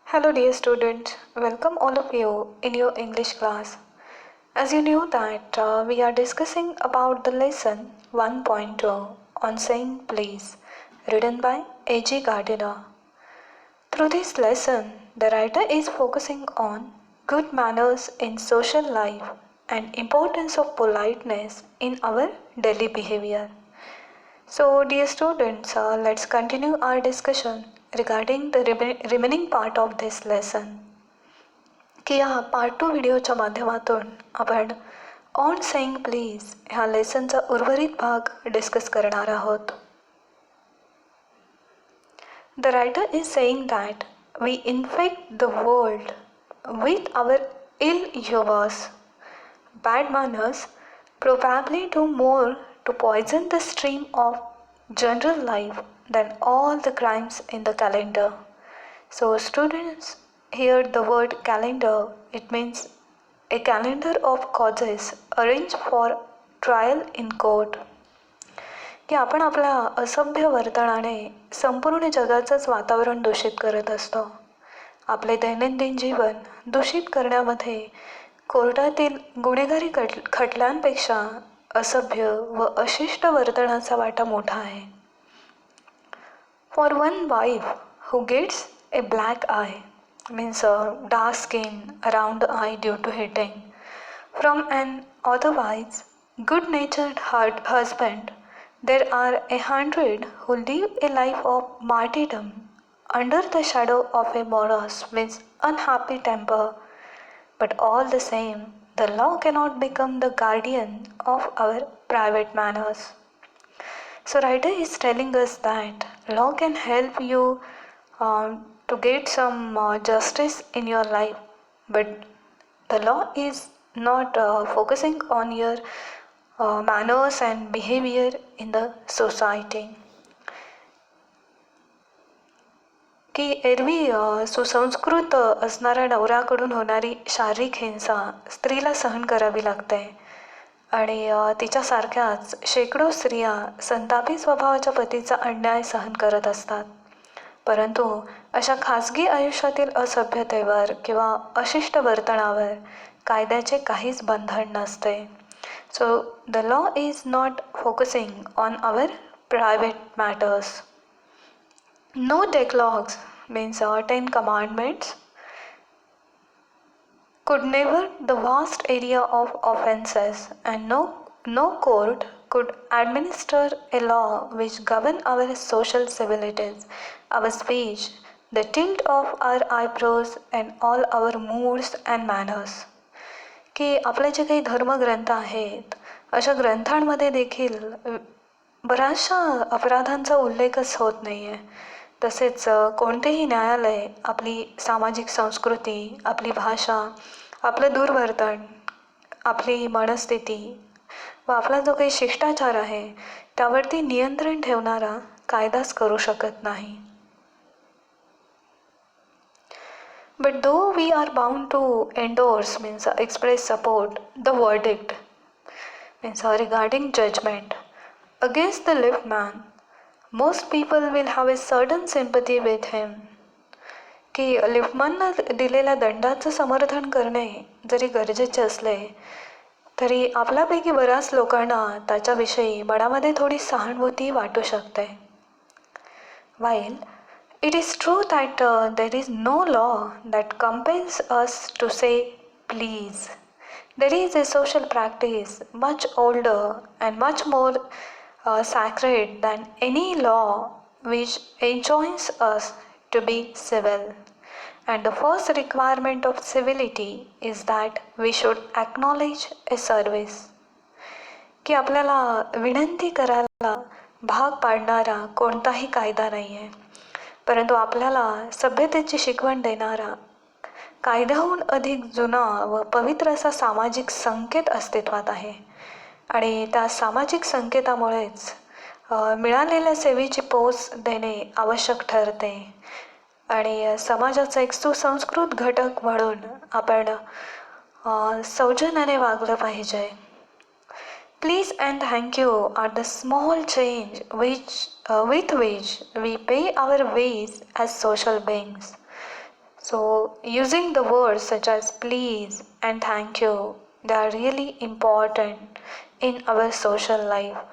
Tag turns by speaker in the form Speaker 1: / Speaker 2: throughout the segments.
Speaker 1: Hello dear students, welcome all of you in your English class. As you know that we are discussing about the lesson 1.2 on saying please, written by A.G. Gardiner. Through this lesson, the writer is focusing on good manners in social life and importance of politeness in our daily behavior. So, dear students, let's continue our discussion regarding the remaining part of this lesson. की या part 2 व्हिडिओच्या माध्यमातून आपण on saying please ह्या लेसनचा उर्वरित भाग discuss करणार आहोत. The writer is saying that we infect the world with our ill humors. Bad manners probably do more to poison the stream of general life than all the crimes in the calendar. So students, hear the word calendar, it means a calendar of causes arranged for trial in court. की आपण आपल्या असभ्य वर्तनाने संपूर्ण जगाचंच वातावरण दूषित करत असतो. आपले दैनंदिन जीवन दूषित करण्यामध्ये कोर्टातील गुन्हेगारी खटल्यांपेक्षा असभ्य व अशिष्ट वर्तनाचा वाटा मोठा आहे. For one wife who gets a black eye, means a dark skin around the eye due to hitting, from an otherwise good-natured husband, there are 100 who live a life of martyrdom under the shadow of a morose, means unhappy temper. But all the same, the law cannot become the guardian of our private manners. So writer is telling us that law can help you to get some justice in your life, but the law is not focusing on your manners and behavior in the society. की एरवी सुसंस्कृत असणाऱ्या नवऱ्याकडून होणारी शारीरिक हिंसा स्त्रीला सहन करावी लागते आणि तिच्यासारख्याच शेकडो स्त्रिया संतापी स्वभावाच्या पतीचा अन्याय सहन करत असतात. परंतु अशा खाजगी आयुष्यातील असभ्यतेवर किंवा अशिष्ट वर्तनावर कायद्याचे काहीच बंधन नसते. So the law is not focusing on our private matters. No decalogues, means 10 commandments, could never the vast area of offences, and no court could administer a law which govern our social civilities, our speech, the tilt of our eyebrows, and all our moods and manners. की आपले जे काही धर्मग्रंथ आहेत अशा ग्रंथांमध्ये देखील बऱ्याचशा अपराधांचा उल्लेखच होत नाही आहे. तसेच कोणतेही न्यायालय आपली सामाजिक संस्कृती, आपली भाषा, आपलं दुर्वर्तन, आपली मनस्थिती व आपला जो काही शिष्टाचार आहे त्यावरती नियंत्रण ठेवणारा कायदाच करू शकत नाही. But though we are bound to endorse, means express support, the verdict, means regarding judgment against the left man, most people will have a certain sympathy with him. की लिफ्टमॅनला दिलेल्या दंडाचं समर्थन करणे जरी गरजेचे असले तरी आपल्यापैकी बऱ्याच लोकांना त्याच्याविषयी मनामध्ये थोडी सहानुभूती वाटू शकते. While it is true that there is no law that compels us to say please, there is a social practice much older and much more sacred than any law which enjoins us to be civil. And the first requirement of civility is that we should acknowledge a service. की आपल्याला विनंती करायला भाग पाडणारा कोणताही कायदा नाही आहे, परंतु आपल्याला सभ्यतेची शिकवण देणारा कायद्याहून अधिक जुना व पवित्र असा सामाजिक संकेत अस्तित्वात आहे. आणि त्या सामाजिक संकेतामुळेच मिळालेल्या सेवेची पोच देणे आवश्यक ठरते आणि समाजाचा एक सुसंस्कृत घटक म्हणून आपण सौजन्याने वागलं पाहिजे. Please and thank you are the small change with which we pay our ways as social beings. So using the words such as please and thank you, they are really important in our social life.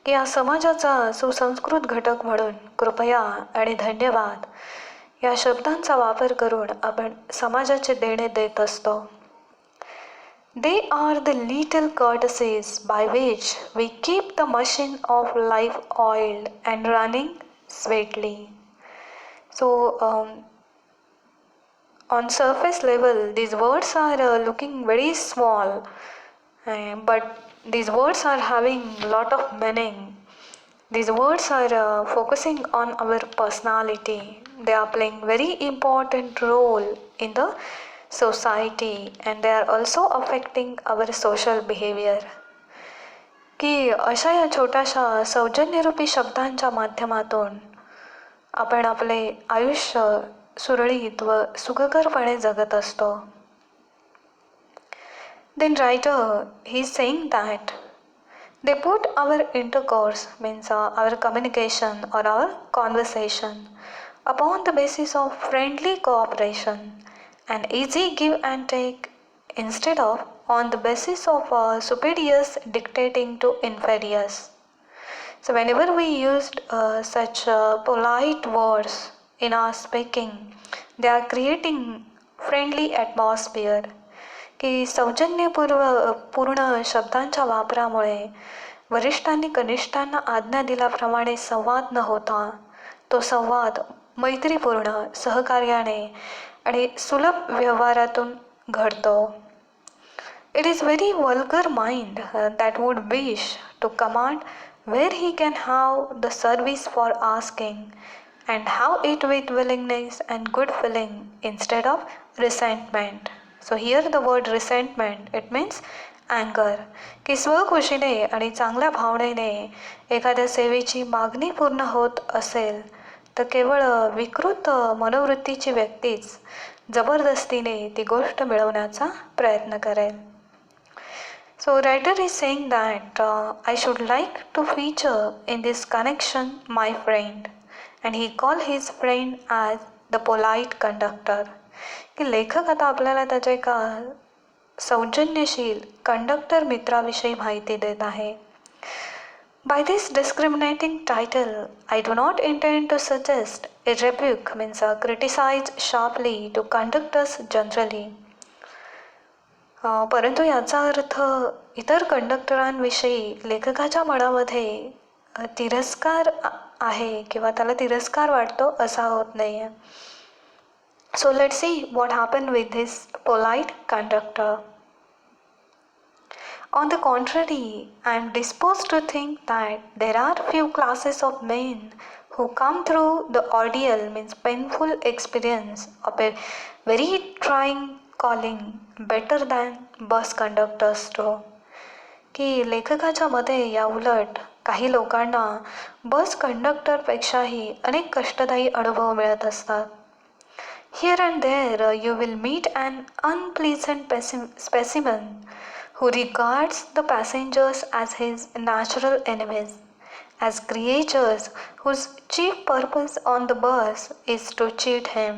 Speaker 1: की या समाजाचा सुसंस्कृत घटक म्हणून कृपया आणि धन्यवाद या शब्दांचा वापर करून आपण समाजाचे देणे देत असतो. They are the little courtesies by which we keep the machine of life oiled and running sweetly. So on surface level these words are looking very small, but these words are having lot of meaning. These words are focusing on our personality. They are playing very important role in the society and they are also affecting our social behavior. की अशा या छोट्याशा सौजन्यरूपी शब्दांच्या माध्यमातून आपण आपले आयुष्य सुरळीत व सुखकरपणे जगत असतो. Then writer he is saying that they put our intercourse, means our communication or our conversation, upon the basis of friendly cooperation and easy give and take instead of on the basis of superiors dictating to inferiors. So whenever we used such polite words in our speaking, they are creating friendly atmosphere. की पूर्ण शब्दांच्या वापरामुळे वरिष्ठांनी कनिष्ठांना आज्ञा दिल्याप्रमाणे संवाद न होता तो संवाद मैत्रीपूर्ण सहकार्याने आणि सुलभ व्यवहारातून घडतो. It is very vulgar mind that would wish to command where he can have the service for asking and have it with willingness and good feeling instead of resentment. So here the word resentment, it means anger. की स्वखुशीने आणि चांगल्या भावनेने एखाद्या सेवेची मागणी पूर्ण होत असेल तर केवळ विकृत मनोवृत्तीची व्यक्तीच जबरदस्तीने ती गोष्ट मिळवण्याचा प्रयत्न करेल. So writer is saying that I should like to feature in this connection my friend, and he called his friend as the polite conductor. की लेखक आता आपल्याला त्याच्या एका सौजन्यशील कंडक्टर मित्राविषयी माहिती देत आहे. By this discriminating title, I do not intend to suggest a rebuke, means criticize sharply to conductors generally. परंतु याचा अर्थ इतर कंडक्टरांविषयी लेखकाच्या मनामध्ये तिरस्कार आहे किंवा त्याला तिरस्कार वाटतो असा होत नाही आहे. So let's see what happen with this polite conductor. On the contrary, I am disposed to think that there are few classes of men who come through the ordeal, means painful experience of a very trying calling better than bus conductors do. की लेखकाच्या मते या उलट काही लोकांना बस कंडक्टरपेक्षाही अनेक कष्टदायी अनुभव मिळत असतात. Here and there you will meet an unpleasant specimen who regards the passengers as his natural enemies, as creatures whose chief purpose on the bus is to cheat him,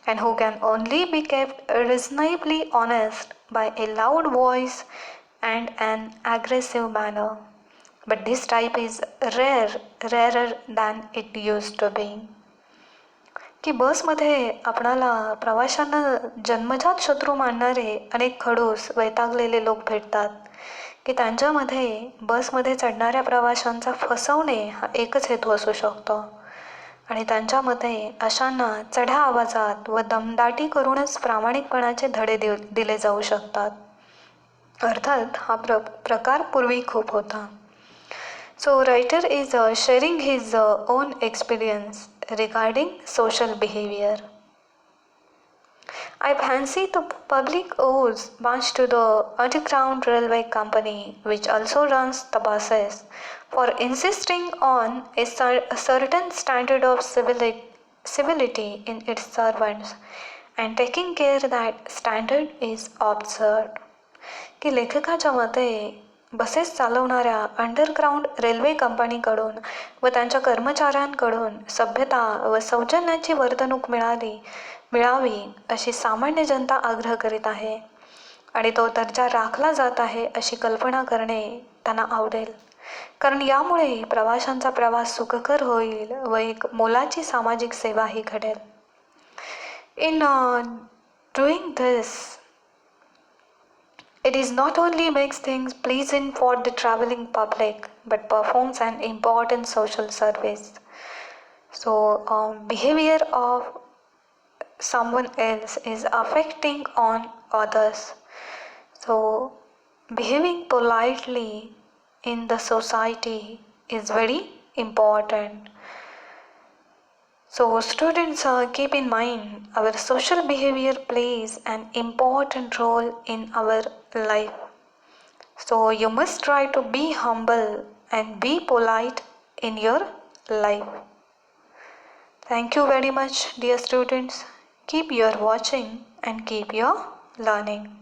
Speaker 1: and who can only be kept reasonably honest by a loud voice and an aggressive manner. But this type is rarer than it used to be. की बसमध्ये आपणाला प्रवाशांना जन्मजात शत्रू मानणारे अनेक खडूस वैतागलेले लोक भेटतात की त्यांच्यामध्ये बसमध्ये चढणाऱ्या प्रवाशांचा फसवणे हा एकच हेतू असू शकतो आणि त्यांच्यामध्ये अशांना चढ्या आवाजात व दमदाटी करूनच प्रामाणिकपणाचे धडे दिले जाऊ शकतात. अर्थात हा प्रकार पूर्वी खूप होता. So writer is sharing his own experience regarding social behavior. I fancy the public owes much to the Underground Railway Company, which also runs the buses, for insisting on a certain standard of civility in its servants and taking care that standard is observed. की लेखकाच्या मते buses चालवणाऱ्या underground railway कंपनीकडून व त्यांच्या कर्मचाऱ्यांकडून सभ्यता व सौजन्याची वर्तणूक मिळाली मिळावी अशी सामान्य जनता आग्रह करीत आहे आणि तो दर्जा राखला जात आहे अशी कल्पना करणे त्यांना आवडेल. कारण यामुळे प्रवाशांचा प्रवास सुखकर होईल व एक मोलाची सामाजिक सेवाही घडेल. In doing this, it is not only makes things pleasant for the traveling public but performs an important social service. So, behavior of someone else is affecting on others. So, behaving politely in the society is very important. So, students, keep in mind our social behavior plays an important role in our life. So, you must try to be humble and be polite in your life. Thank you very much, dear students. Keep your watching and keep your learning.